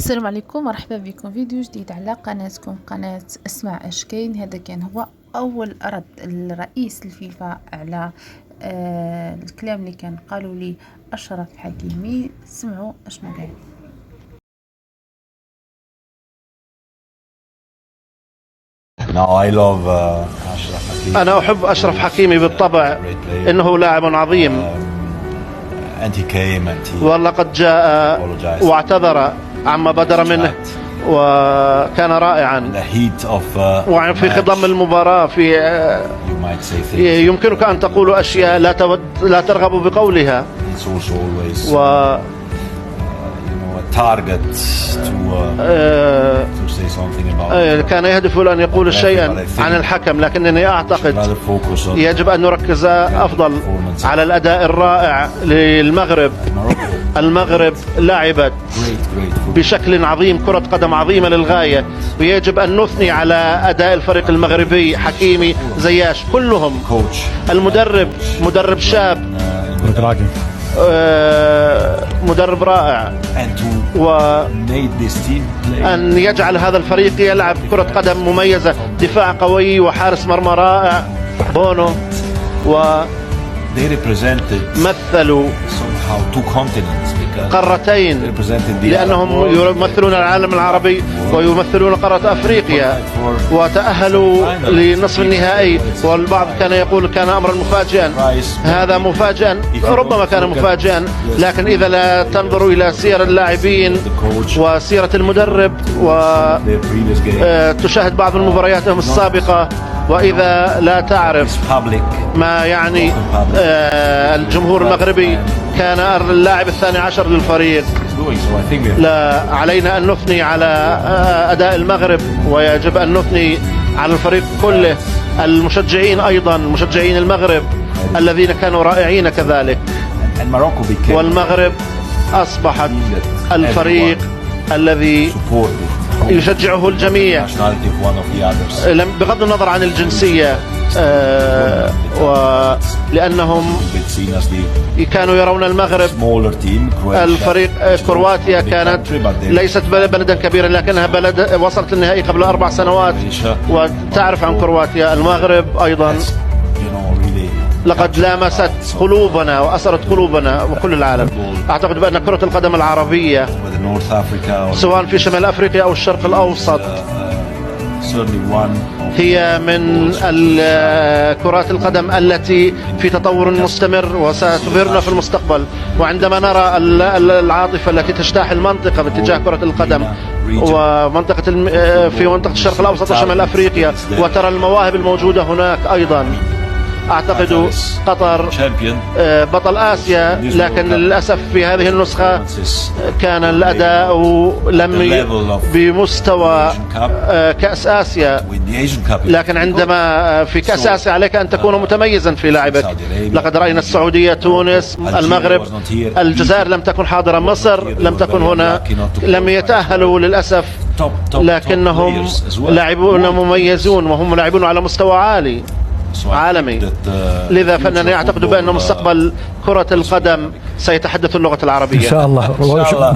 السلام عليكم، مرحبا بكم فيديو جديد على قناتكم قناة اسمع اش كاين. هذا كان هو اول رد الرئيس الفيفا على الكلام اللي كان قالوا لي اشرف حكيمي. سمعوا اشنو قال. أنا أحب أشرف حكيمي بالطبع، إنه لاعب عظيم، ولقد جاء واعتذر عما بدر منه وكان رائعا. وفي خضم المباراة يمكنك أن تقول أشياء لا ترغب بقولها، كان يهدف لأن يقول شيئا عن الحكم، لكنني أعتقد يجب أن نركز أفضل على الأداء الرائع للمغرب. المغرب لعبت بشكل عظيم كرة قدم عظيمة للغاية، ويجب أن نثني على أداء الفريق المغربي، حكيمي، زياش، كلهم. المدرب مدرب شاب، مدرب رائع، وأن يجعل هذا الفريق يلعب كرة قدم مميزة، دفاع قوي وحارس مرمى رائع. بونو مثلوا قارتين، لأنهم يمثلون العالم العربي ويمثلون قارة أفريقيا، وتأهلوا لنصف النهائي. والبعض كان يقول كان أمرا مفاجئا. هذا مفاجئا، ربما كان مفاجئا، لكن إذا لا تنظر إلى سير اللاعبين وسيرة المدرب وتشاهد بعض مبارياتهم السابقة، وإذا لا تعرف ما يعني الجمهور المغربي، كان اللاعب الثاني عشر للفريق. لا علينا أن نثني على أداء المغرب، ويجب أن نثني على الفريق كله، المشجعين أيضا، مشجعين المغرب الذين كانوا رائعين كذلك. والمغرب أصبحت الفريق الذي يشجعه الجميع بغض النظر عن الجنسية، لأنهم كانوا يرون المغرب، الفريق كرواتيا كانت ليست بلدا كبيرا، لكنها بلد وصلت للنهائي قبل 4 سنوات، وتعرف عن كرواتيا. المغرب أيضا لقد لامست قلوبنا وأثرت قلوبنا وكل العالم. أعتقد بأن كرة القدم العربية سواء في شمال أفريقيا أو الشرق الأوسط هي من كرات القدم التي في تطور مستمر وستبهرنا في المستقبل. وعندما نرى العاطفة التي تجتاح المنطقة باتجاه كرة القدم ومنطقة في منطقة الشرق الأوسط وشمال أفريقيا، وترى المواهب الموجودة هناك أيضا، أعتقد قطر بطل آسيا، لكن للأسف في هذه النسخة كان الأداء لم بمستوى كأس آسيا. لكن عندما في كأس آسيا عليك أن تكون متميزا في لعبك. لقد رأينا السعودية، تونس، المغرب، الجزائر لم تكن حاضرة، مصر لم تكن هنا، لم يتأهلوا للأسف، لكنهم لاعبون مميزون وهم لاعبون على مستوى عالمي. لذا فإنني أعتقد بأن مستقبل كرة القدم سيتحدث اللغة العربية إن شاء الله.